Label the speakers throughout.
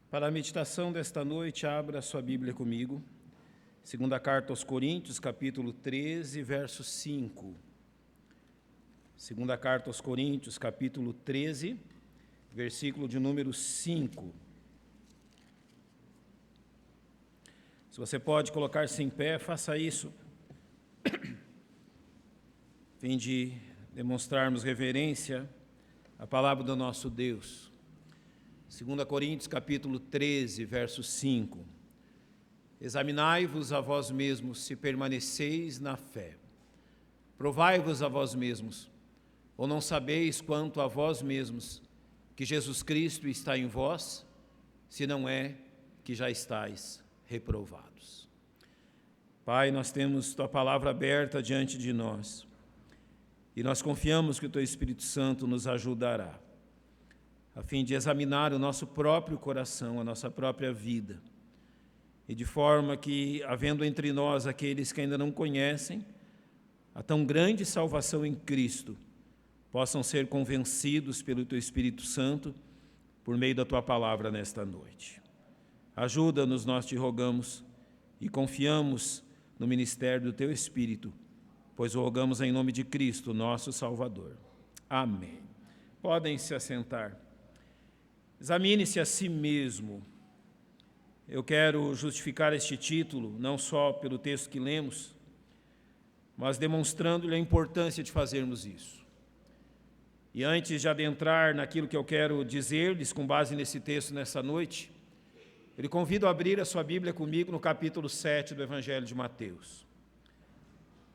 Speaker 1: Para a meditação desta noite, abra sua Bíblia comigo. Segunda carta aos Coríntios, capítulo 13, verso 5. Segunda carta aos Coríntios, capítulo 13, versículo de número 5. Se você pode colocar-se em pé, faça isso. A fim de demonstrarmos reverência à palavra do nosso Deus. 2 Coríntios, capítulo 13, verso 5. Examinai-vos a vós mesmos se permaneceis na fé. Provai-vos a vós mesmos, ou não sabeis quanto a vós mesmos que Jesus Cristo está em vós, se não é que já estáis reprovados. Pai, nós temos Tua palavra aberta diante de nós, e nós confiamos que o Teu Espírito Santo nos ajudará, a fim de examinar o nosso próprio coração, a nossa própria vida, e de forma que, havendo entre nós aqueles que ainda não conhecem a tão grande salvação em Cristo, possam ser convencidos pelo Teu Espírito Santo por meio da Tua palavra nesta noite. Ajuda-nos, nós te rogamos, e confiamos no ministério do Teu Espírito, pois o rogamos em nome de Cristo, nosso Salvador. Amém. Podem se assentar. Examine-se a si mesmo. Eu quero justificar este título, não só pelo texto que lemos, mas demonstrando-lhe a importância de fazermos isso. E antes de adentrar naquilo que eu quero dizer-lhes com base nesse texto nessa noite, eu lhe convido a abrir a sua Bíblia comigo no capítulo 7 do Evangelho de Mateus.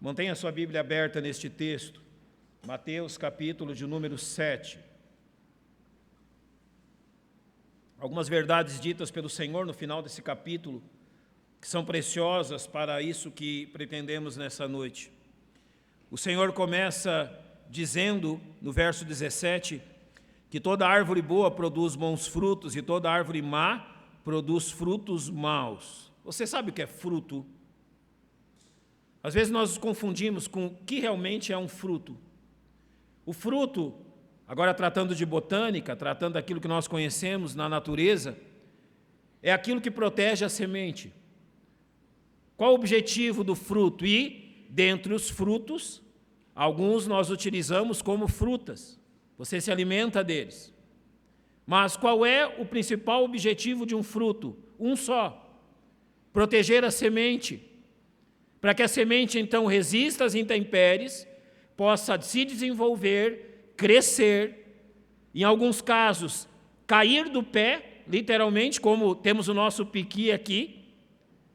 Speaker 1: Mantenha a sua Bíblia aberta neste texto, Mateus, capítulo de número 7. Algumas verdades ditas pelo Senhor no final desse capítulo, que são preciosas para isso que pretendemos nessa noite. O Senhor começa dizendo, no verso 17, que toda árvore boa produz bons frutos e toda árvore má produz frutos maus. Você sabe o que é fruto? Às vezes nós nos confundimos com o que realmente é um fruto. O fruto, agora tratando de botânica, tratando daquilo que nós conhecemos na natureza, é aquilo que protege a semente. Qual o objetivo do fruto? E, dentre os frutos, alguns nós utilizamos como frutas. Você se alimenta deles. Mas qual é o principal objetivo de um fruto? Um só: proteger a semente, para que a semente então resista às intempéries, possa se desenvolver, crescer, em alguns casos cair do pé, literalmente, como temos o nosso piqui aqui,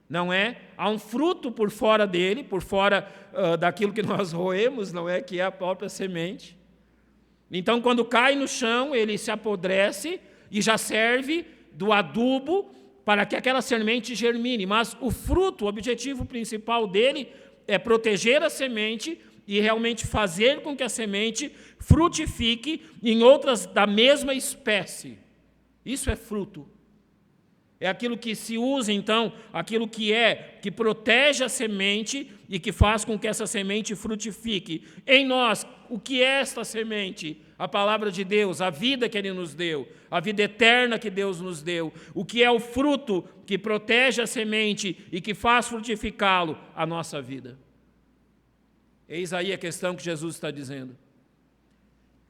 Speaker 1: não é? Há um fruto por fora dele, por fora daquilo que nós roemos, não é? Que é a própria semente. Então, quando cai no chão, ele se apodrece e já serve do adubo para que aquela semente germine. Mas o fruto, o objetivo principal dele é proteger a semente e realmente fazer com que a semente frutifique em outras da mesma espécie. Isso é fruto. É aquilo que se usa, então, aquilo que protege a semente e que faz com que essa semente frutifique. Em nós, o que é esta semente? A palavra de Deus, a vida que Ele nos deu, a vida eterna que Deus nos deu. O que é o fruto que protege a semente e que faz frutificá-lo? A nossa vida. Eis aí a questão que Jesus está dizendo.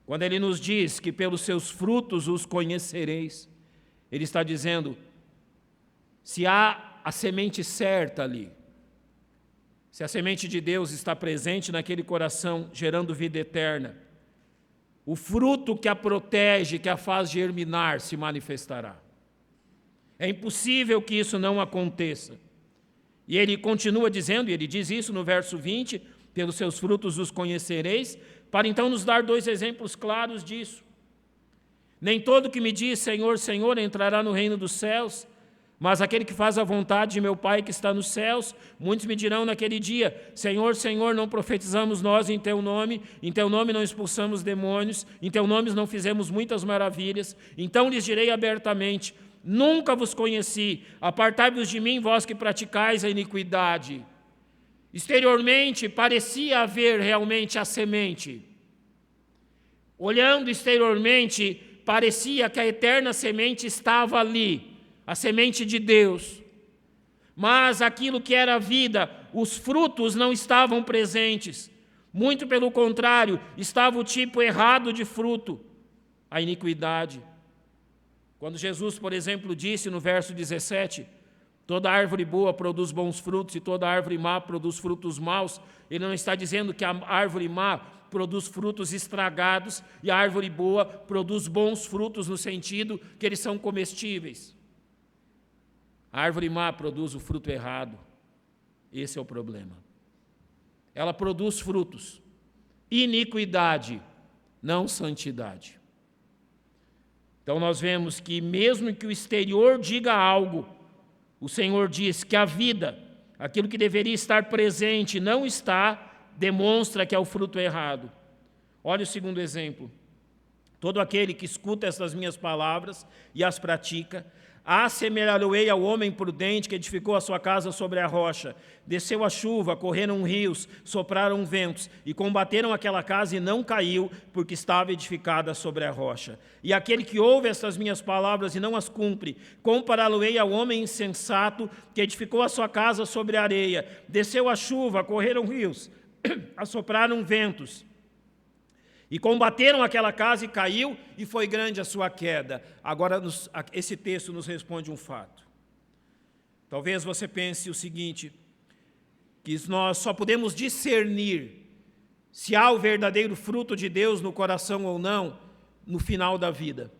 Speaker 1: Quando Ele nos diz que pelos seus frutos os conhecereis, Ele está dizendo, se há a semente certa ali, se a semente de Deus está presente naquele coração, gerando vida eterna, o fruto que a protege, que a faz germinar, se manifestará. É impossível que isso não aconteça. E ele continua dizendo, e ele diz isso no verso 20, pelos seus frutos os conhecereis, para então nos dar dois exemplos claros disso. Nem todo que me diz Senhor, Senhor entrará no reino dos céus, mas aquele que faz a vontade de meu Pai que está nos céus. Muitos me dirão naquele dia, Senhor, Senhor, não profetizamos nós em Teu nome não expulsamos demônios, em Teu nome não fizemos muitas maravilhas. Então lhes direi abertamente, nunca vos conheci, apartai-vos de mim, vós que praticais a iniquidade. Exteriormente parecia haver realmente a semente. Olhando exteriormente, parecia que a eterna semente estava ali. a semente de Deus. Mas aquilo que era vida, os frutos não estavam presentes. Muito pelo contrário, estava o tipo errado de fruto, a iniquidade. Quando Jesus, por exemplo, disse no verso 17, toda árvore boa produz bons frutos e toda árvore má produz frutos maus, ele não está dizendo que a árvore má produz frutos estragados e a árvore boa produz bons frutos no sentido que eles são comestíveis. A árvore má produz o fruto errado. Esse é o problema. Ela produz frutos. Iniquidade, não santidade. Então nós vemos que mesmo que o exterior diga algo, o Senhor diz que a vida, aquilo que deveria estar presente, não está, demonstra que é o fruto errado. Olha o segundo exemplo. Todo aquele que escuta estas minhas palavras e as pratica, assemelhá-lo-ei ao homem prudente que edificou a sua casa sobre a rocha. Desceu a chuva, correram rios, sopraram ventos, e combateram aquela casa e não caiu, porque estava edificada sobre a rocha. E aquele que ouve estas minhas palavras e não as cumpre, compará-lo-ei ao homem insensato que edificou a sua casa sobre a areia. Desceu a chuva, correram rios, assopraram ventos, e combateram aquela casa e caiu, e foi grande a sua queda. Agora, esse texto nos responde um fato. Talvez você pense o seguinte, que nós só podemos discernir se há o verdadeiro fruto de Deus no coração ou não, no final da vida.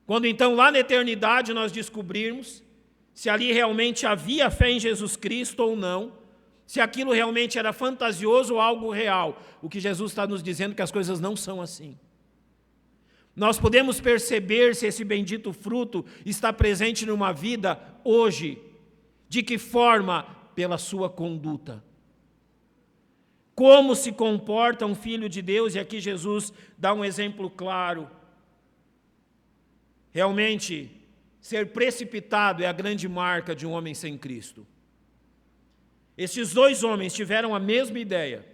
Speaker 1: Quando então, lá na eternidade, nós descobrirmos se ali realmente havia fé em Jesus Cristo ou não, se aquilo realmente era fantasioso ou algo real. O que Jesus está nos dizendo é que as coisas não são assim. Nós podemos perceber se esse bendito fruto está presente numa vida hoje. De que forma? Pela sua conduta. Como se comporta um filho de Deus? E aqui Jesus dá um exemplo claro. Realmente, ser precipitado é a grande marca de um homem sem Cristo. Esses dois homens tiveram a mesma ideia,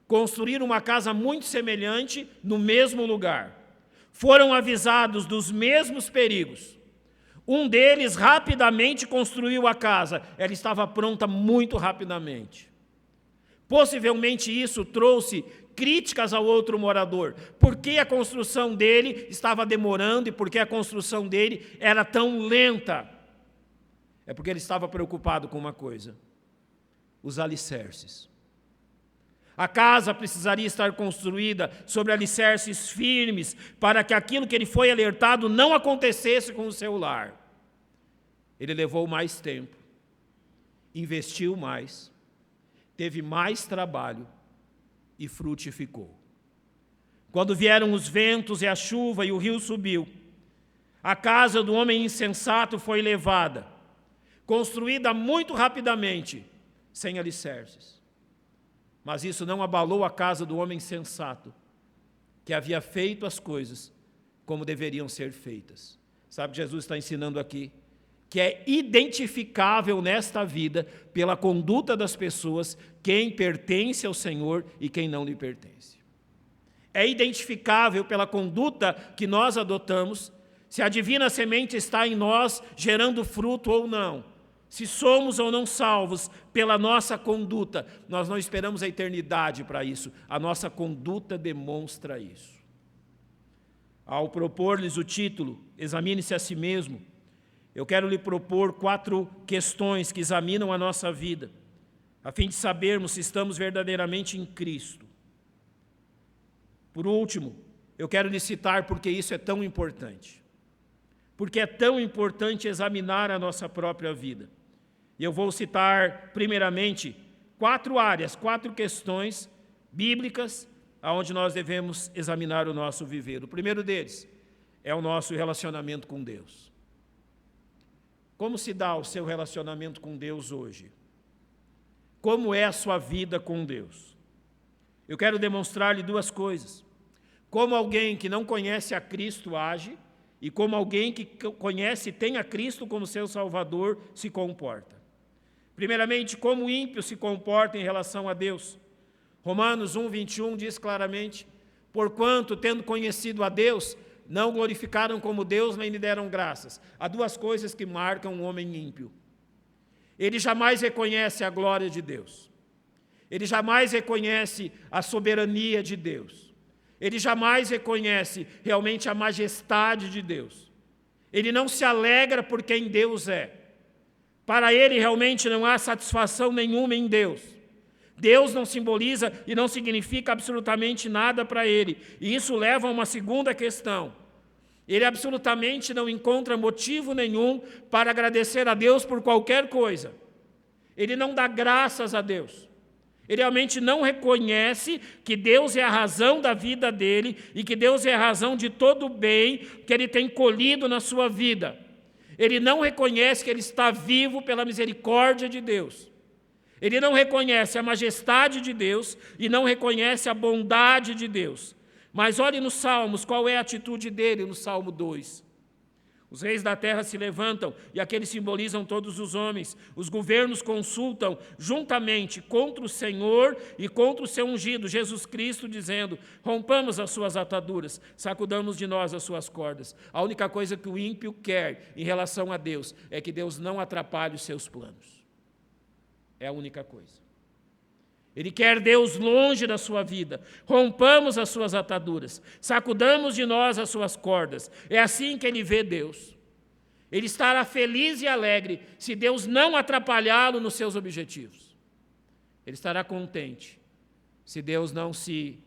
Speaker 1: construir uma casa muito semelhante no mesmo lugar. Foram avisados dos mesmos perigos. Um deles rapidamente construiu a casa, ela estava pronta muito rapidamente. Possivelmente isso trouxe críticas ao outro morador. Por que a construção dele estava demorando e por que a construção dele era tão lenta? É porque ele estava preocupado com uma coisa: os alicerces. A casa precisaria estar construída sobre alicerces firmes para que aquilo que ele foi alertado não acontecesse com o seu lar. Ele levou mais tempo, investiu mais, teve mais trabalho e frutificou. Quando vieram os ventos e a chuva e o rio subiu, a casa do homem insensato foi levada, construída muito rapidamente, sem alicerces. Mas isso não abalou a casa do homem sensato, que havia feito as coisas como deveriam ser feitas. Sabe, Jesus está ensinando aqui que é identificável nesta vida, pela conduta das pessoas, quem pertence ao Senhor e quem não lhe pertence. É identificável pela conduta que nós adotamos, se a divina semente está em nós, gerando fruto ou não. Se somos ou não salvos pela nossa conduta, nós não esperamos a eternidade para isso. A nossa conduta demonstra isso. Ao propor-lhes o título, Examine-se a si mesmo, eu quero lhe propor 4 questões que examinam a nossa vida, a fim de sabermos se estamos verdadeiramente em Cristo. Por último, eu quero lhe citar porque isso é tão importante. Porque é tão importante examinar a nossa própria vida. E eu vou citar, primeiramente, 4 áreas, 4 questões bíblicas onde nós devemos examinar o nosso viver. O primeiro deles é o nosso relacionamento com Deus. Como se dá o seu relacionamento com Deus hoje? Como é a sua vida com Deus? Eu quero demonstrar-lhe 2 coisas. Como alguém que não conhece a Cristo age e como alguém que conhece e tem a Cristo como seu Salvador se comporta. Primeiramente, como o ímpio se comporta em relação a Deus. Romanos 1:21 diz claramente: porquanto, tendo conhecido a Deus, não glorificaram como Deus nem lhe deram graças. Há duas coisas que marcam um homem ímpio. Ele jamais reconhece a glória de Deus. Ele jamais reconhece a soberania de Deus. Ele jamais reconhece realmente a majestade de Deus. Ele não se alegra por quem Deus é. Para ele realmente não há satisfação nenhuma em Deus. Deus não simboliza e não significa absolutamente nada para ele. E isso leva a uma segunda questão. Ele absolutamente não encontra motivo nenhum para agradecer a Deus por qualquer coisa. Ele não dá graças a Deus. Ele realmente não reconhece que Deus é a razão da vida dele e que Deus é a razão de todo o bem que ele tem colhido na sua vida. Ele não reconhece que ele está vivo pela misericórdia de Deus. Ele não reconhece a majestade de Deus e não reconhece a bondade de Deus. Mas olhe nos Salmos, qual é a atitude dele no Salmo 2. Os reis da terra se levantam, e aqueles simbolizam todos os homens. Os governos consultam juntamente contra o Senhor e contra o seu ungido, Jesus Cristo, dizendo: rompamos as suas ataduras, sacudamos de nós as suas cordas. A única coisa que o ímpio quer em relação a Deus é que Deus não atrapalhe os seus planos. É a única coisa. Ele quer Deus longe da sua vida. Rompamos as suas ataduras, sacudamos de nós as suas cordas. É assim que ele vê Deus. Ele estará feliz e alegre se Deus não atrapalhá-lo nos seus objetivos. Ele estará contente se Deus não se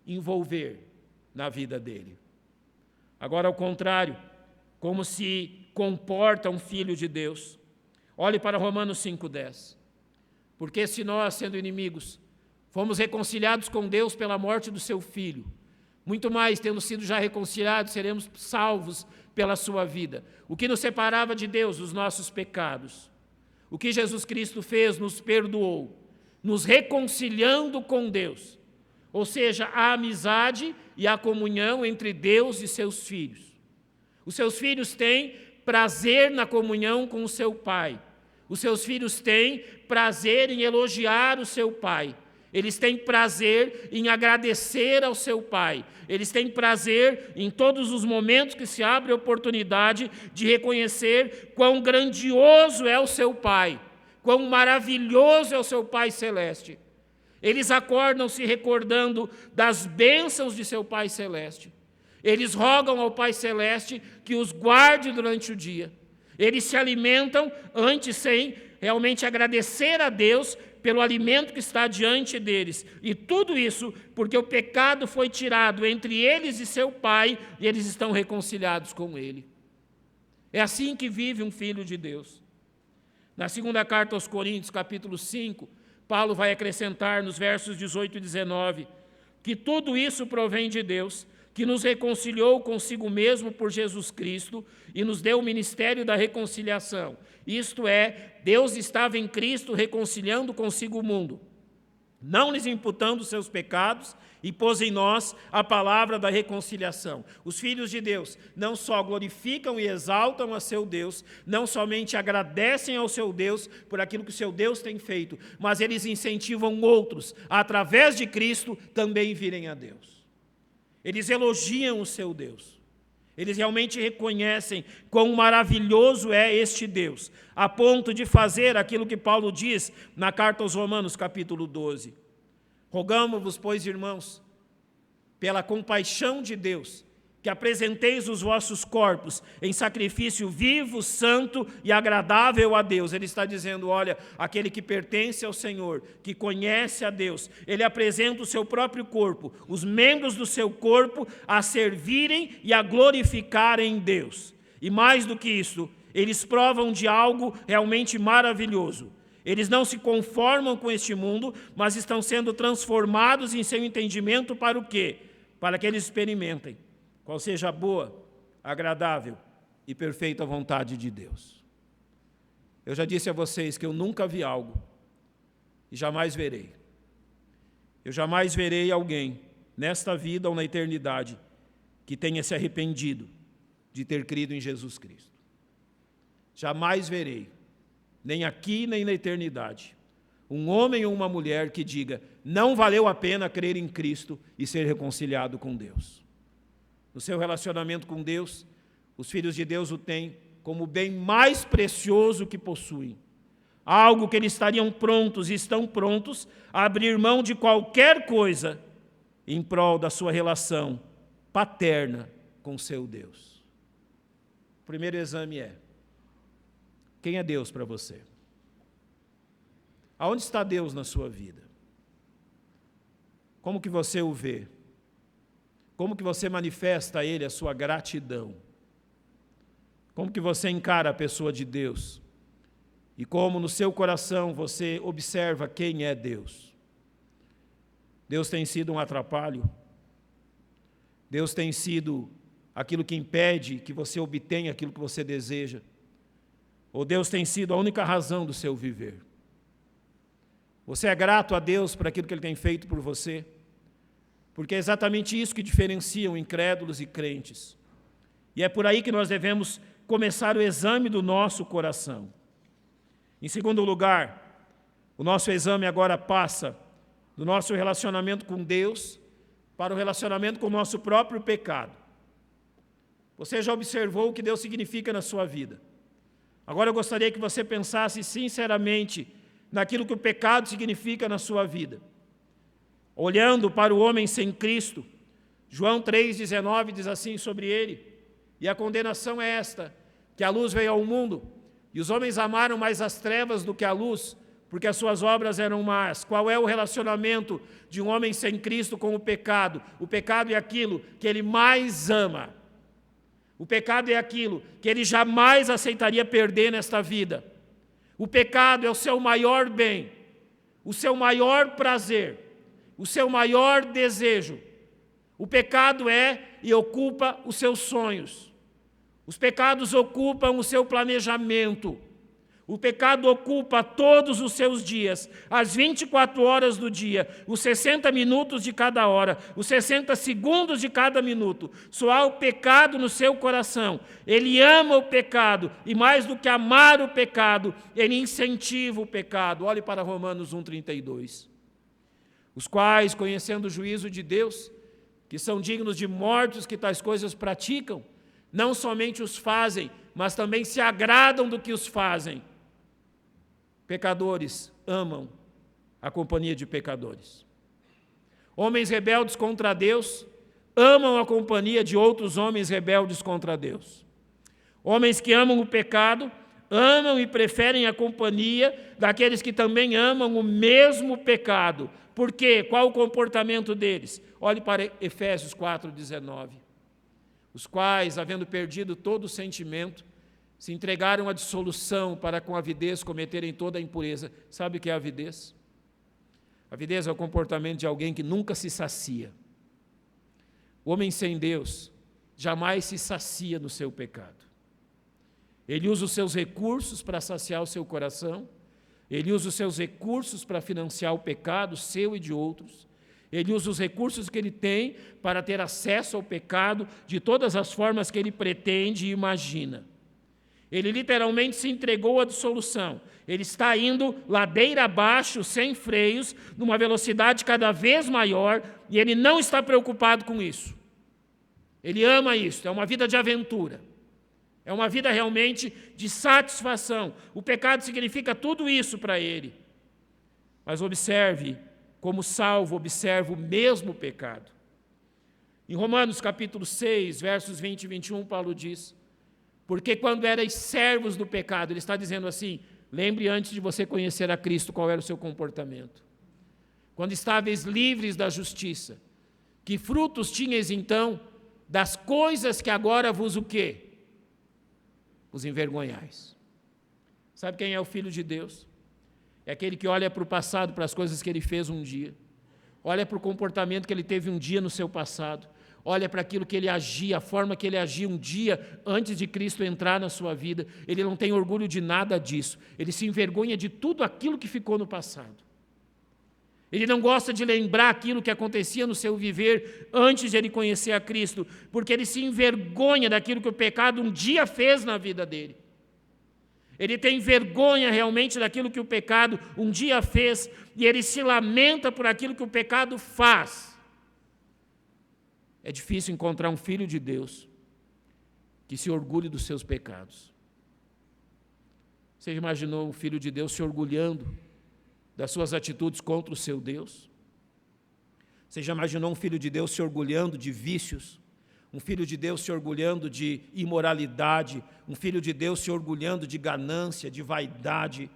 Speaker 1: envolver na vida dele. Agora, ao contrário, como se comporta um filho de Deus? Olhe para Romanos 5,10. Porque se nós, sendo inimigos, fomos reconciliados com Deus pela morte do seu Filho, muito mais, tendo sido já reconciliados, seremos salvos pela sua vida. O que nos separava de Deus? Os nossos pecados. O que Jesus Cristo fez? Nos perdoou, nos reconciliando com Deus. Ou seja, a amizade e a comunhão entre Deus e seus filhos. Os seus filhos têm prazer na comunhão com o seu Pai. Os seus filhos têm prazer em elogiar o seu pai. Eles têm prazer em agradecer ao seu pai. Eles têm prazer em todos os momentos que se abre a oportunidade de reconhecer quão grandioso é o seu pai, quão maravilhoso é o seu Pai Celeste. Eles acordam se recordando das bênçãos de seu Pai Celeste. Eles rogam ao Pai Celeste que os guarde durante o dia. Eles se alimentam antes sem realmente agradecer a Deus pelo alimento que está diante deles. E tudo isso porque o pecado foi tirado entre eles e seu pai, e eles estão reconciliados com ele. É assim que vive um filho de Deus. Na segunda carta aos Coríntios, capítulo 5, Paulo vai acrescentar nos versos 18 e 19, que tudo isso provém de Deus, que nos reconciliou consigo mesmo por Jesus Cristo e nos deu o ministério da reconciliação. Isto é, Deus estava em Cristo reconciliando consigo o mundo, não lhes imputando seus pecados, e pôs em nós a palavra da reconciliação. Os filhos de Deus não só glorificam e exaltam a seu Deus, não somente agradecem ao seu Deus por aquilo que o seu Deus tem feito, mas eles incentivam outros, através de Cristo, também virem a Deus. Eles elogiam o seu Deus. Eles realmente reconhecem quão maravilhoso é este Deus, a ponto de fazer aquilo que Paulo diz na carta aos Romanos, capítulo 12. Rogamo-vos, pois, irmãos, pela compaixão de Deus, que apresenteis os vossos corpos em sacrifício vivo, santo e agradável a Deus. Ele está dizendo, olha, aquele que pertence ao Senhor, que conhece a Deus, ele apresenta o seu próprio corpo, os membros do seu corpo, a servirem e a glorificarem Deus. E mais do que isso, eles provam de algo realmente maravilhoso. Eles não se conformam com este mundo, mas estão sendo transformados em seu entendimento para o quê? Para que eles experimentem qual seja a boa, agradável e perfeita vontade de Deus. Eu já disse a vocês que eu nunca vi algo e jamais verei. Eu jamais verei alguém, nesta vida ou na eternidade, que tenha se arrependido de ter crido em Jesus Cristo. Jamais verei, nem aqui nem na eternidade, um homem ou uma mulher que diga, não valeu a pena crer em Cristo e ser reconciliado com Deus. no seu relacionamento com Deus, os filhos de Deus o têm como o bem mais precioso que possuem. Algo que eles estariam prontos e estão prontos a abrir mão de qualquer coisa em prol da sua relação paterna com seu Deus. O primeiro exame é: quem é Deus para você? Aonde está Deus na sua vida? Como que você o vê? Como que você manifesta a Ele a sua gratidão? Como que você encara a pessoa de Deus? E como no seu coração você observa quem é Deus? Deus tem sido um atrapalho? Deus tem sido aquilo que impede que você obtenha aquilo que você deseja? Ou Deus tem sido a única razão do seu viver? Você é grato a Deus por aquilo que Ele tem feito por você? Porque é exatamente isso que diferencia incrédulos e crentes. E é por aí que nós devemos começar o exame do nosso coração. Em segundo lugar, o nosso exame agora passa do nosso relacionamento com Deus para o relacionamento com o nosso próprio pecado. Você já observou o que Deus significa na sua vida? Agora eu gostaria que você pensasse sinceramente naquilo que o pecado significa na sua vida. Olhando para o homem sem Cristo, João 3,19 diz assim sobre ele: e a condenação é esta, que a luz veio ao mundo, e os homens amaram mais as trevas do que a luz, porque as suas obras eram más. Qual é o relacionamento de um homem sem Cristo com o pecado? O pecado é aquilo que ele mais ama. O pecado é aquilo que ele jamais aceitaria perder nesta vida. O pecado é o seu maior bem, o seu maior prazer, o seu maior desejo. O pecado é e ocupa os seus sonhos. Os pecados ocupam o seu planejamento. O pecado ocupa todos os seus dias, as 24 horas do dia, os 60 minutos de cada hora, os 60 segundos de cada minuto. Só há o pecado no seu coração. Ele ama o pecado e, mais do que amar o pecado, ele incentiva o pecado. Olhe para Romanos 1,32. Os quais, conhecendo o juízo de Deus, que são dignos de mortos que tais coisas praticam, não somente os fazem, mas também se agradam do que os fazem. Pecadores amam a companhia de pecadores. Homens rebeldes contra Deus amam a companhia de outros homens rebeldes contra Deus. Homens que amam o pecado amam e preferem a companhia daqueles que também amam o mesmo pecado. Por quê? Qual o comportamento deles? Olhe para Efésios 4,19. Os quais, havendo perdido todo o sentimento, se entregaram à dissolução para com avidez cometerem toda a impureza. Sabe o que é avidez? Avidez é o comportamento de alguém que nunca se sacia. O homem sem Deus jamais se sacia no seu pecado. Ele usa os seus recursos para saciar o seu coração, ele usa os seus recursos para financiar o pecado seu e de outros. Ele usa os recursos que ele tem para ter acesso ao pecado de todas as formas que ele pretende e imagina. Ele literalmente se entregou à dissolução. Ele está indo ladeira abaixo, sem freios, numa velocidade cada vez maior, e ele não está preocupado com isso. Ele ama isso, é uma vida de aventura. É uma vida realmente de satisfação. O pecado significa tudo isso para ele. Mas observe, como salvo, observa o mesmo pecado. Em Romanos capítulo 6, versos 20 e 21, Paulo diz: porque quando erais servos do pecado, ele está dizendo assim, lembre antes de você conhecer a Cristo qual era o seu comportamento. Quando estáveis livres da justiça, que frutos tinhas então das coisas que agora vos o quê? Os envergonhais. Sabe quem é o Filho de Deus? É aquele que olha para o passado, para as coisas que ele fez um dia. Olha para o comportamento que ele teve um dia no seu passado. Olha para aquilo que ele agia, a forma que ele agia um dia antes de Cristo entrar na sua vida. Ele não tem orgulho de nada disso. Ele se envergonha de tudo aquilo que ficou no passado. Ele não gosta de lembrar aquilo que acontecia no seu viver antes de ele conhecer a Cristo, porque ele se envergonha daquilo que o pecado um dia fez na vida dele. Ele tem vergonha realmente daquilo que o pecado um dia fez, e ele se lamenta por aquilo que o pecado faz. É difícil encontrar um filho de Deus que se orgulhe dos seus pecados. Você já imaginou um filho de Deus se orgulhando das suas atitudes contra o seu Deus? Você já imaginou um filho de Deus se orgulhando de vícios? Um filho de Deus se orgulhando de imoralidade? Um filho de Deus se orgulhando de ganância, de vaidade?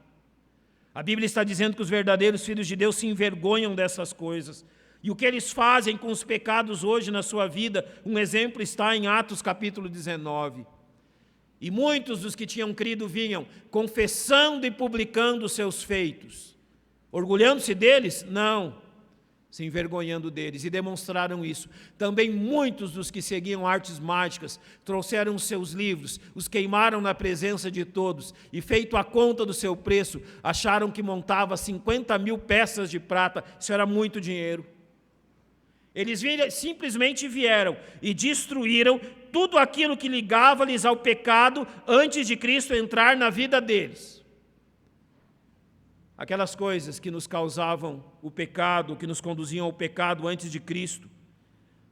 Speaker 1: A Bíblia está dizendo que os verdadeiros filhos de Deus se envergonham dessas coisas. E o que eles fazem com os pecados hoje na sua vida, um exemplo está em Atos capítulo 19. E muitos dos que tinham crido vinham confessando e publicando os seus feitos. Orgulhando-se deles? Não. Se envergonhando deles, e demonstraram isso. Também muitos dos que seguiam artes mágicas trouxeram os seus livros, os queimaram na presença de todos, e feito a conta do seu preço, acharam que montava 50.000 peças de prata, isso era muito dinheiro. Eles simplesmente vieram e destruíram tudo aquilo que ligava-lhes ao pecado antes de Cristo entrar na vida deles. Aquelas coisas que nos causavam o pecado, que nos conduziam ao pecado antes de Cristo,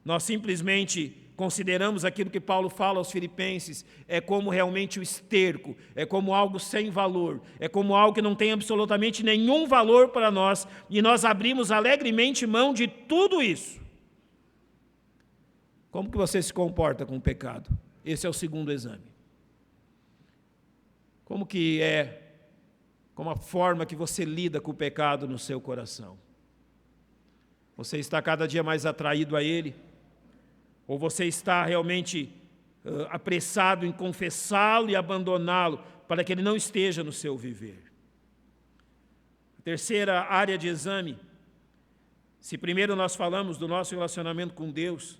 Speaker 1: nós simplesmente consideramos aquilo que Paulo fala aos Filipenses, é como realmente o esterco, é como algo sem valor, é como algo que não tem absolutamente nenhum valor para nós, e nós abrimos alegremente mão de tudo isso. Como que você se comporta com o pecado? Esse é o segundo exame. Como a forma que você lida com o pecado no seu coração? Você está cada dia mais atraído a ele? Ou você está realmente apressado em confessá-lo e abandoná-lo para que ele não esteja no seu viver? A terceira área de exame, se primeiro nós falamos do nosso relacionamento com Deus,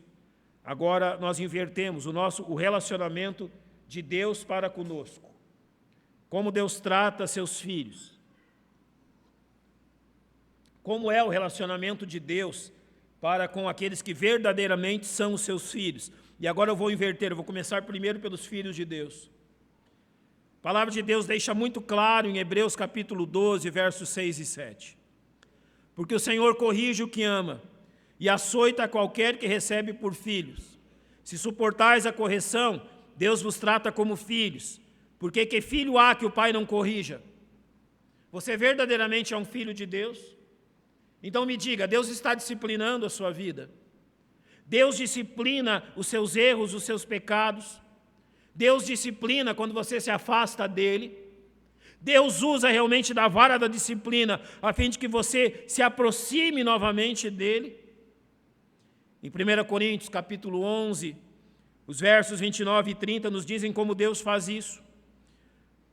Speaker 1: agora nós invertemos o relacionamento de Deus para conosco. Como Deus trata seus filhos. Como é o relacionamento de Deus para com aqueles que verdadeiramente são os seus filhos. E agora eu vou inverter, eu vou começar primeiro pelos filhos de Deus. A palavra de Deus deixa muito claro em Hebreus capítulo 12, versos 6 e 7. Porque o Senhor corrige o que ama, e açoita qualquer que recebe por filhos. Se suportais a correção, Deus vos trata como filhos. Porque que filho há que o pai não corrija? Você verdadeiramente é um filho de Deus? Então me diga, Deus está disciplinando a sua vida? Deus disciplina os seus erros, os seus pecados? Deus disciplina quando você se afasta dele? Deus usa realmente da vara da disciplina a fim de que você se aproxime novamente dele? Em 1 Coríntios capítulo 11, os versos 29 e 30 nos dizem como Deus faz isso.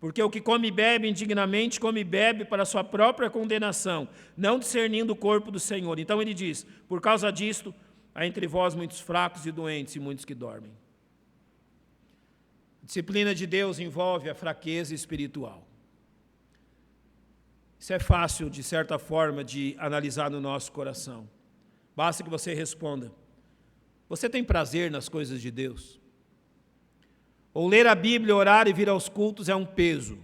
Speaker 1: Porque o que come e bebe indignamente, come e bebe para a sua própria condenação, não discernindo o corpo do Senhor. Então ele diz, por causa disto, há entre vós muitos fracos e doentes e muitos que dormem. A disciplina de Deus envolve a fraqueza espiritual. Isso é fácil, de certa forma, de analisar no nosso coração. Basta que você responda, você tem prazer nas coisas de Deus? Ou ler a Bíblia, orar e vir aos cultos é um peso?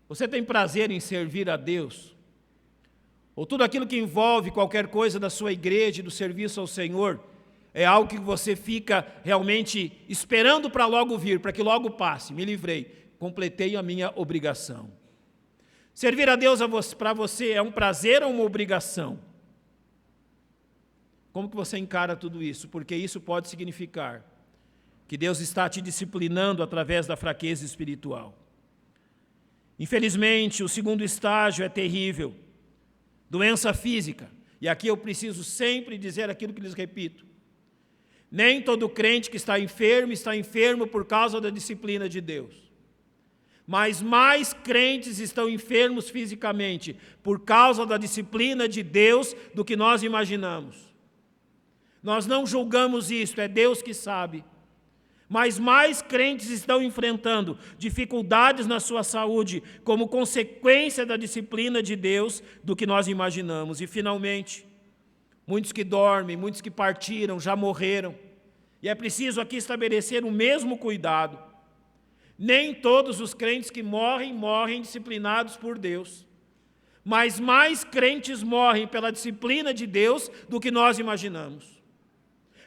Speaker 1: Você tem prazer em servir a Deus? Ou tudo aquilo que envolve qualquer coisa da sua igreja e do serviço ao Senhor é algo que você fica realmente esperando para logo vir, para que logo passe? Me livrei, completei a minha obrigação. Servir a Deus para você é um prazer ou uma obrigação? Como que você encara tudo isso? Porque isso pode significar que Deus está te disciplinando através da fraqueza espiritual. Infelizmente, o segundo estágio é terrível. Doença física. E aqui eu preciso sempre dizer aquilo que lhes repito. Nem todo crente que está enfermo por causa da disciplina de Deus. Mas mais crentes estão enfermos fisicamente por causa da disciplina de Deus do que nós imaginamos. Nós não julgamos isso, é Deus que sabe. Mas mais crentes estão enfrentando dificuldades na sua saúde como consequência da disciplina de Deus do que nós imaginamos. E, finalmente, muitos que dormem, muitos que partiram, já morreram. E é preciso aqui estabelecer o mesmo cuidado. Nem todos os crentes que morrem disciplinados por Deus. mas mais crentes morrem pela disciplina de Deus do que nós imaginamos.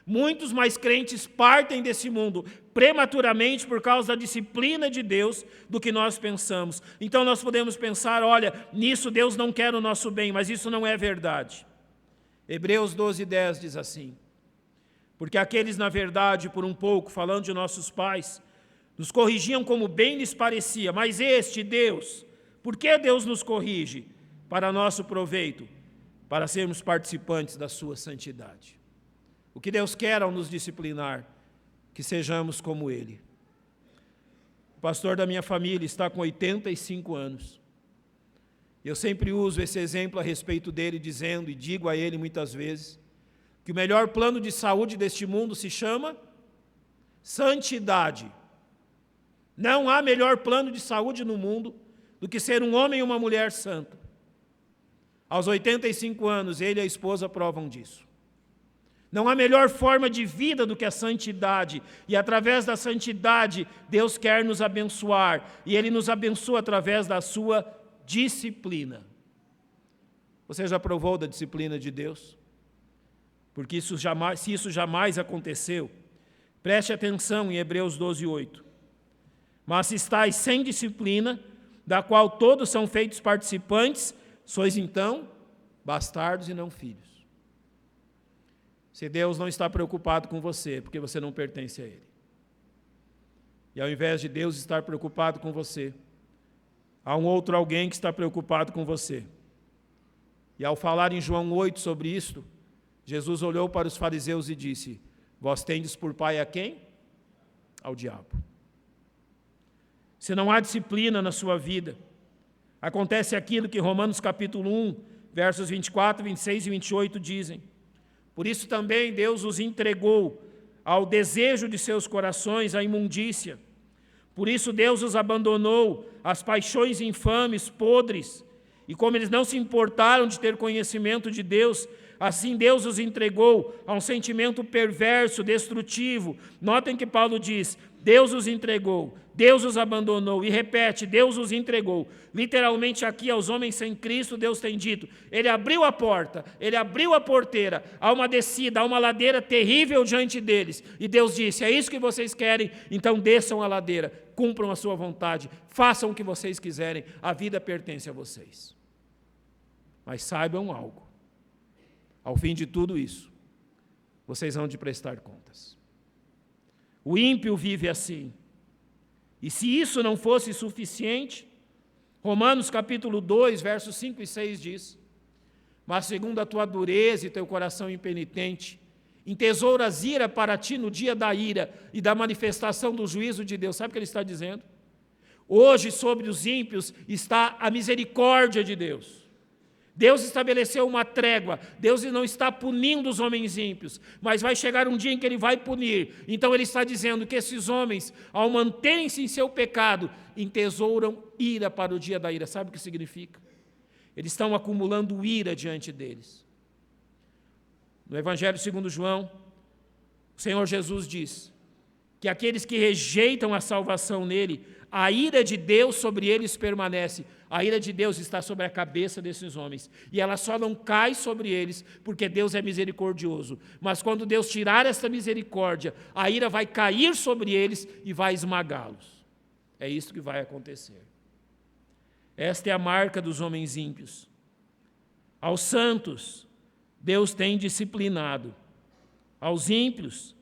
Speaker 1: Muitos mais crentes partem desse mundo prematuramente por causa da disciplina de Deus do que nós pensamos. Então nós podemos pensar, olha, nisso Deus não quer o nosso bem, mas isso não é verdade. Hebreus 12:10 diz assim: porque aqueles, na verdade, por um pouco, falando de nossos pais, nos corrigiam como bem lhes parecia, mas este Deus, por que Deus nos corrige? Para nosso proveito, para sermos participantes da sua santidade. O que Deus quer ao nos disciplinar, que sejamos como Ele. O pastor da minha família está com 85 anos. Eu sempre uso esse exemplo a respeito dele, dizendo, e digo a ele muitas vezes, que o melhor plano de saúde deste mundo se chama santidade. Não há melhor plano de saúde no mundo do que ser um homem e uma mulher santa. Aos 85 anos, ele e a esposa provam disso. Não há melhor forma de vida do que a santidade. E através da santidade, Deus quer nos abençoar. E Ele nos abençoa através da sua disciplina. Você já provou da disciplina de Deus? Porque se isso jamais aconteceu, preste atenção em Hebreus 12:8. Mas se estáis sem disciplina, da qual todos são feitos participantes, sois então bastardos e não filhos. Se Deus não está preocupado com você, porque você não pertence a Ele. E ao invés de Deus estar preocupado com você, há um outro alguém que está preocupado com você. E ao falar em João 8 sobre isto, Jesus olhou para os fariseus e disse: vós tendes por pai a quem? Ao diabo. Se não há disciplina na sua vida, acontece aquilo que Romanos capítulo 1, versos 24, 26 e 28 dizem. Por isso também Deus os entregou ao desejo de seus corações, à imundícia. Por isso Deus os abandonou às paixões infames, podres. E como eles não se importaram de ter conhecimento de Deus, assim Deus os entregou a um sentimento perverso, destrutivo. Notem que Paulo diz: Deus os entregou, Deus os abandonou, e repete, Deus os entregou. Literalmente aqui aos homens sem Cristo, Deus tem dito, Ele abriu a porta, Ele abriu a porteira, há uma descida, há uma ladeira terrível diante deles, e Deus disse: é isso que vocês querem, então desçam a ladeira, cumpram a sua vontade, façam o que vocês quiserem, a vida pertence a vocês. Mas saibam algo, ao fim de tudo isso, vocês hão de prestar contas. O ímpio vive assim. E se isso não fosse suficiente, Romanos capítulo 2, versos 5 e 6 diz: mas segundo a tua dureza e teu coração impenitente, entesouras ira para ti no dia da ira e da manifestação do juízo de Deus. Sabe o que ele está dizendo? Hoje sobre os ímpios está a misericórdia de Deus. Deus estabeleceu uma trégua, Deus não está punindo os homens ímpios, mas vai chegar um dia em que Ele vai punir. Então Ele está dizendo que esses homens, ao manterem-se em seu pecado, entesouram ira para o dia da ira. Sabe o que significa? Eles estão acumulando ira diante deles. No Evangelho segundo João, o Senhor Jesus diz que aqueles que rejeitam a salvação nele, a ira de Deus sobre eles permanece. A ira de Deus está sobre a cabeça desses homens. E ela só não cai sobre eles porque Deus é misericordioso. Mas quando Deus tirar essa misericórdia, a ira vai cair sobre eles e vai esmagá-los. É isso que vai acontecer. Esta é a marca dos homens ímpios. Aos santos, Deus tem disciplinado. Aos ímpios,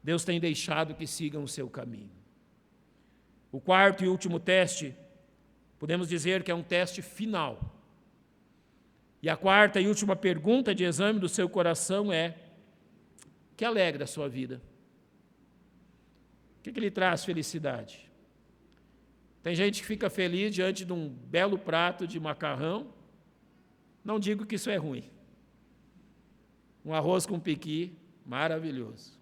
Speaker 1: Deus tem deixado que sigam o seu caminho. O quarto e último teste, podemos dizer que é um teste final. E a quarta e última pergunta de exame do seu coração é: o que alegra a sua vida? O que lhe traz felicidade? Tem gente que fica feliz diante de um belo prato de macarrão. Não digo que isso é ruim. Um arroz com piqui, maravilhoso.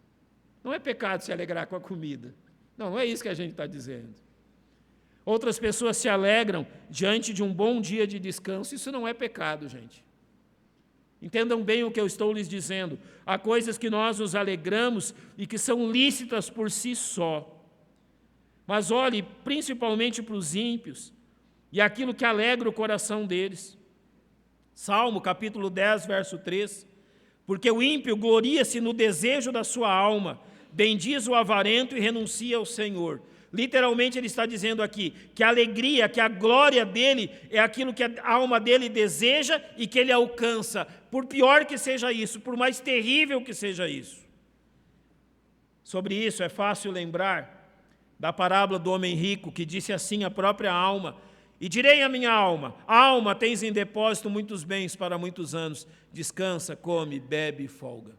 Speaker 1: Não é pecado se alegrar com a comida. Não é isso que a gente está dizendo. Outras pessoas se alegram diante de um bom dia de descanso. Isso não é pecado, gente. Entendam bem o que eu estou lhes dizendo. Há coisas que nós nos alegramos e que são lícitas por si só. Mas olhe principalmente para os ímpios e aquilo que alegra o coração deles. Salmo capítulo 10, verso 3, porque o ímpio gloria-se no desejo da sua alma, bendiz o avarento e renuncia ao Senhor. Literalmente ele está dizendo aqui que a alegria, que a glória dele é aquilo que a alma dele deseja e que ele alcança, por pior que seja isso, por mais terrível que seja isso. Sobre isso é fácil lembrar da parábola do homem rico, que disse assim à própria alma: e direi à minha alma, alma, tens em depósito muitos bens para muitos anos, descansa, come, bebe e folga.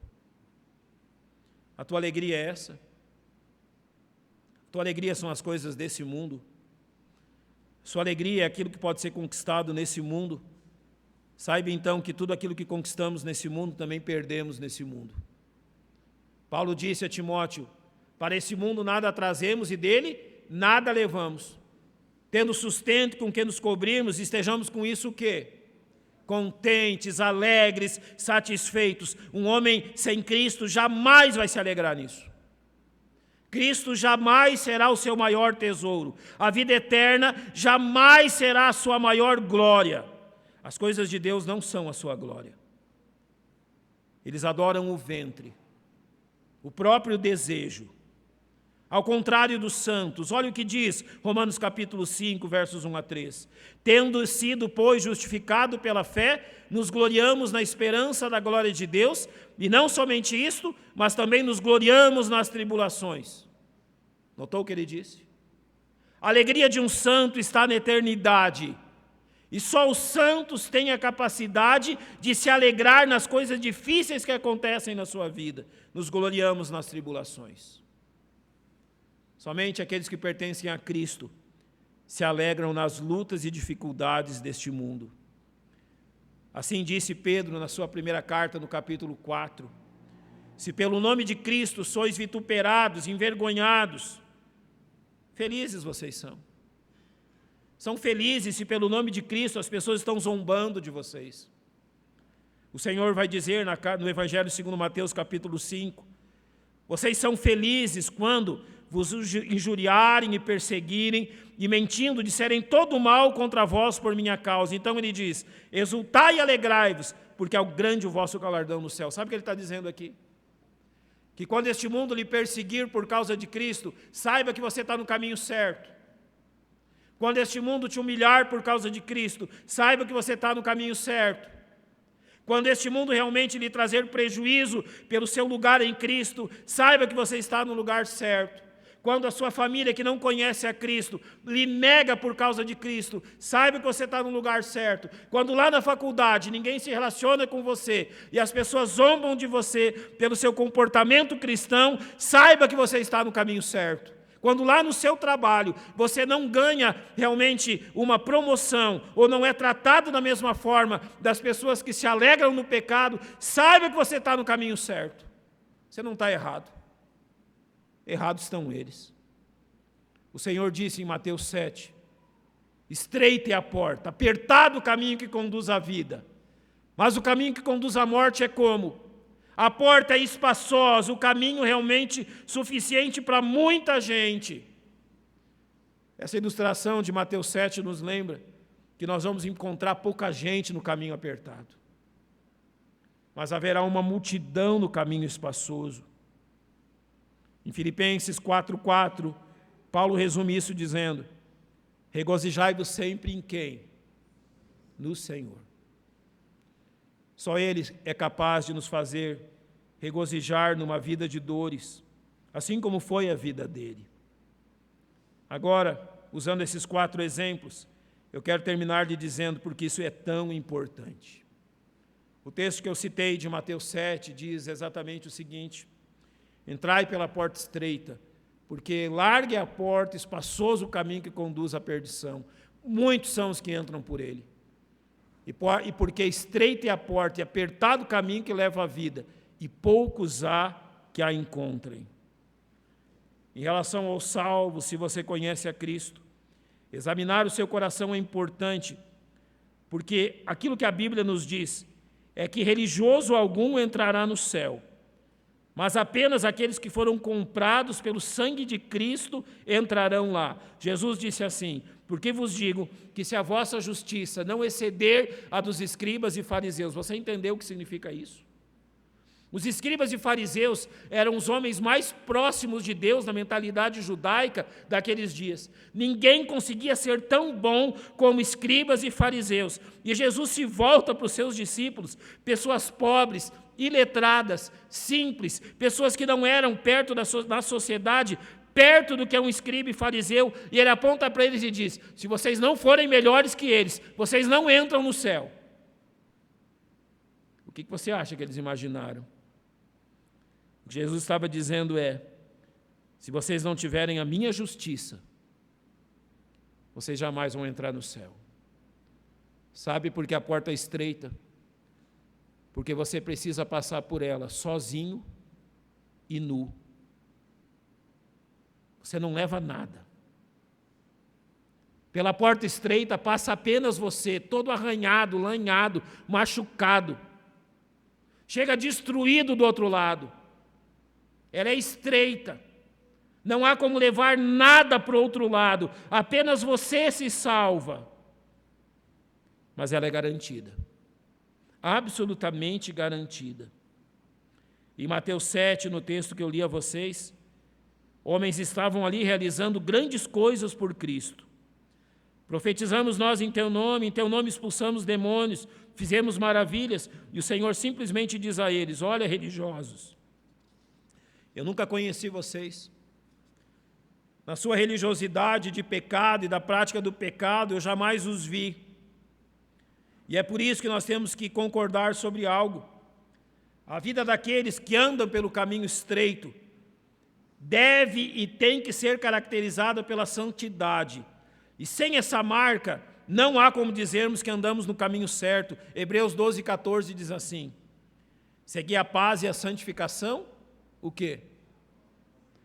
Speaker 1: A tua alegria é essa? A tua alegria são as coisas desse mundo? Sua alegria é aquilo que pode ser conquistado nesse mundo? Saiba então que tudo aquilo que conquistamos nesse mundo também perdemos nesse mundo. Paulo disse a Timóteo: para esse mundo nada trazemos e dele nada levamos. Tendo sustento com que nos cobrimos, estejamos com isso o quê? Contentes, alegres, satisfeitos. Um homem sem Cristo jamais vai se alegrar nisso. Cristo jamais será o seu maior tesouro. A vida eterna jamais será a sua maior glória. As coisas de Deus não são a sua glória. Eles adoram o ventre, o próprio desejo. Ao contrário dos santos, olha o que diz Romanos capítulo 5, versos 1 a 3. Tendo sido, pois, justificado pela fé, nos gloriamos na esperança da glória de Deus, e não somente isto, mas também nos gloriamos nas tribulações. Notou o que ele disse? A alegria de um santo está na eternidade, e só os santos têm a capacidade de se alegrar nas coisas difíceis que acontecem na sua vida. Nos gloriamos nas tribulações. Somente aqueles que pertencem a Cristo se alegram nas lutas e dificuldades deste mundo. Assim disse Pedro na sua primeira carta, no capítulo 4. Se pelo nome de Cristo sois vituperados, envergonhados, felizes vocês são. São felizes se pelo nome de Cristo as pessoas estão zombando de vocês. O Senhor vai dizer no Evangelho segundo Mateus, capítulo 5, vocês são felizes quando vos injuriarem e perseguirem, e mentindo disserem todo o mal contra vós por minha causa. Então ele diz: exultai e alegrai-vos, porque é grande o vosso galardão no céu. Sabe o que ele está dizendo aqui? Que quando este mundo lhe perseguir por causa de Cristo, saiba que você está no caminho certo. Quando este mundo te humilhar por causa de Cristo, saiba que você está no caminho certo. Quando este mundo realmente lhe trazer prejuízo pelo seu lugar em Cristo, saiba que você está no lugar certo. Quando a sua família que não conhece a Cristo lhe nega por causa de Cristo, saiba que você está no lugar certo. Quando lá na faculdade ninguém se relaciona com você e as pessoas zombam de você pelo seu comportamento cristão, saiba que você está no caminho certo. Quando lá no seu trabalho você não ganha realmente uma promoção ou não é tratado da mesma forma das pessoas que se alegram no pecado, saiba que você está no caminho certo. Você não está errado. Errados estão eles. O Senhor disse em Mateus 7, estreita é a porta, apertado o caminho que conduz à vida, mas o caminho que conduz à morte é como? A porta é espaçosa, o caminho realmente suficiente para muita gente. Essa ilustração de Mateus 7 nos lembra que nós vamos encontrar pouca gente no caminho apertado, mas haverá uma multidão no caminho espaçoso. Em Filipenses 4:4, Paulo resume isso dizendo: regozijai-vos sempre em quem? No Senhor. Só Ele é capaz de nos fazer regozijar numa vida de dores, assim como foi a vida dele. Agora, usando esses 4 exemplos, eu quero terminar lhe dizendo porque isso é tão importante. O texto que eu citei de Mateus 7 diz exatamente o seguinte: entrai pela porta estreita, porque larga é a porta, espaçoso o caminho que conduz à perdição. Muitos são os que entram por ele. E porque estreita é a porta e apertado o caminho que leva à vida, e poucos há que a encontrem. Em relação ao salvo, se você conhece a Cristo, examinar o seu coração é importante, porque aquilo que a Bíblia nos diz é que religioso algum entrará no céu, mas apenas aqueles que foram comprados pelo sangue de Cristo entrarão lá. Jesus disse assim: porque vos digo que se a vossa justiça não exceder a dos escribas e fariseus. Você entendeu o que significa isso? Os escribas e fariseus eram os homens mais próximos de Deus na mentalidade judaica daqueles dias. Ninguém conseguia ser tão bom como escribas e fariseus. E Jesus se volta para os seus discípulos, pessoas pobres, iletradas, simples, pessoas que não eram perto da sociedade, perto do que é um escriba e fariseu, e ele aponta para eles e diz: se vocês não forem melhores que eles, vocês não entram no céu. O que você acha que eles imaginaram? O que Jesus estava dizendo é: se vocês não tiverem a minha justiça, vocês jamais vão entrar no céu. Sabe por que a porta é estreita? Porque você precisa passar por ela sozinho e nu. Você não leva nada. Pela porta estreita passa apenas você, todo arranhado, lanhado, machucado. Chega destruído do outro lado. Ela é estreita. Não há como levar nada para o outro lado. Apenas você se salva. Mas ela é garantida. Absolutamente garantida. Em Mateus 7, no texto que eu li a vocês, homens estavam ali realizando grandes coisas por Cristo. Profetizamos nós em teu nome expulsamos demônios, fizemos maravilhas, e o Senhor simplesmente diz a eles: olha, religiosos, eu nunca conheci vocês. Na sua religiosidade de pecado e da prática do pecado, eu jamais os vi. E é por isso que nós temos que concordar sobre algo. A vida daqueles que andam pelo caminho estreito deve e tem que ser caracterizada pela santidade. E sem essa marca, não há como dizermos que andamos no caminho certo. Hebreus 12, 14 diz assim: segui a paz e a santificação, o quê?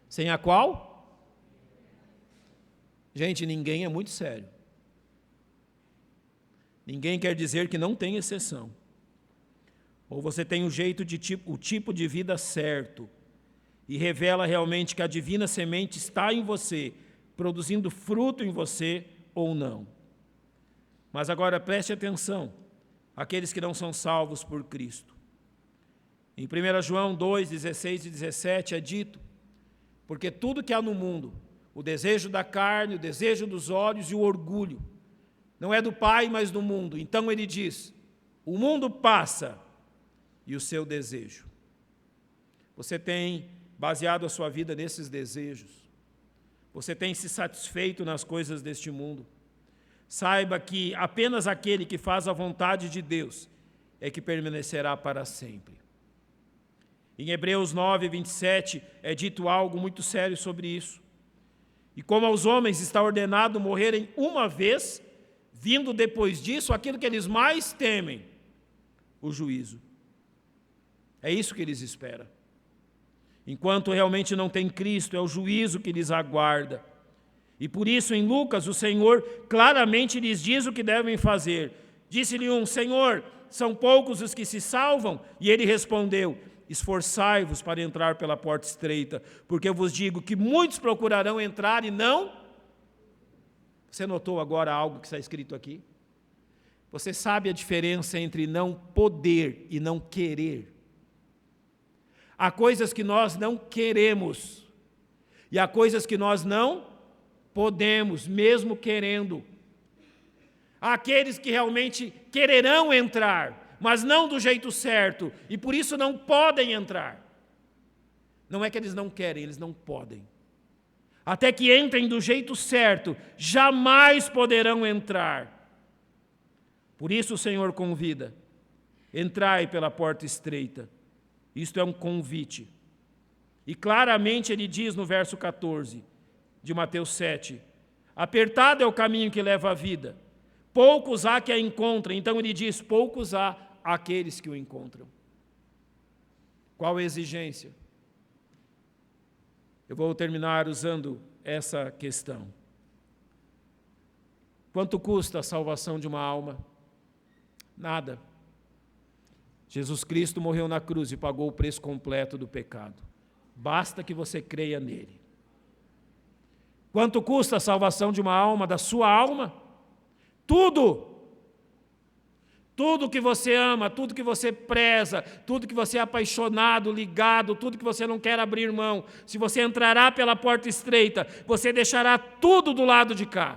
Speaker 1: Sem a qual? Gente, ninguém é muito sério. Ninguém quer dizer que não tem exceção. Ou você tem o tipo de vida certo e revela realmente que a divina semente está em você, produzindo fruto em você ou não. Mas agora preste atenção, aqueles que não são salvos por Cristo. Em 1 João 2, 16 e 17 é dito: porque tudo que há no mundo, o desejo da carne, o desejo dos olhos e o orgulho, não é do Pai, mas do mundo. Então ele diz: o mundo passa e o seu desejo. Você tem baseado a sua vida nesses desejos? Você tem se satisfeito nas coisas deste mundo? Saiba que apenas aquele que faz a vontade de Deus é que permanecerá para sempre. Em Hebreus 9, 27 é dito algo muito sério sobre isso. E como aos homens está ordenado morrerem uma vez, vindo depois disso aquilo que eles mais temem, o juízo. É isso que eles esperam. Enquanto realmente não tem Cristo, é o juízo que lhes aguarda. E por isso em Lucas o Senhor claramente lhes diz o que devem fazer. Disse-lhe um: Senhor, são poucos os que se salvam? E ele respondeu: esforçai-vos para entrar pela porta estreita, porque eu vos digo que muitos procurarão entrar e não. Você notou agora algo que está escrito aqui? Você sabe a diferença entre não poder e não querer? Há coisas que nós não queremos e há coisas que nós não podemos, mesmo querendo. Há aqueles que realmente quererão entrar, mas não do jeito certo, e por isso não podem entrar. Não é que eles não querem, eles não podem. Até que entrem do jeito certo, jamais poderão entrar. Por isso o Senhor convida: entrai pela porta estreita. Isto é um convite. E claramente ele diz no verso 14 de Mateus 7, apertado é o caminho que leva à vida, poucos há que a encontrem. Então ele diz: poucos há aqueles que o encontram. Qual a exigência? Eu vou terminar usando essa questão. Quanto custa a salvação de uma alma? Nada. Jesus Cristo morreu na cruz e pagou o preço completo do pecado. Basta que você creia nele. Quanto custa a salvação de uma alma, da sua alma? Tudo! Tudo que você ama, tudo que você preza, tudo que você é apaixonado, ligado, tudo que você não quer abrir mão. Se você entrará pela porta estreita, você deixará tudo do lado de cá.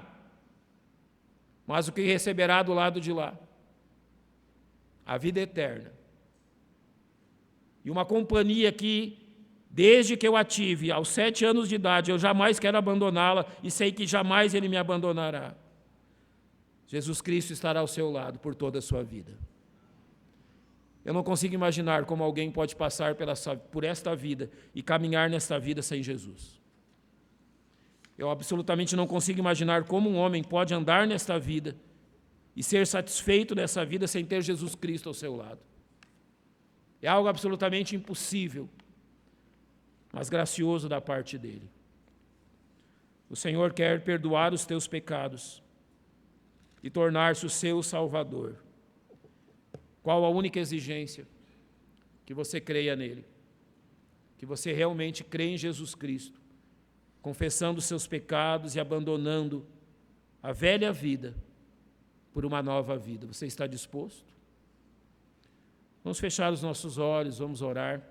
Speaker 1: Mas o que receberá do lado de lá? A vida eterna. E uma companhia que, desde que eu a tive, aos 7 anos de idade, eu jamais quero abandoná-la e sei que jamais Ele me abandonará. Jesus Cristo estará ao seu lado por toda a sua vida. Eu não consigo imaginar como alguém pode passar por esta vida e caminhar nesta vida sem Jesus. Eu absolutamente não consigo imaginar como um homem pode andar nesta vida e ser satisfeito nessa vida sem ter Jesus Cristo ao seu lado. É algo absolutamente impossível, mas gracioso da parte dele. O Senhor quer perdoar os teus pecados e tornar-se o seu Salvador. Qual a única exigência? Que você creia nele, que você realmente crê em Jesus Cristo, confessando os seus pecados e abandonando a velha vida por uma nova vida. Você está disposto? Vamos fechar os nossos olhos, vamos orar.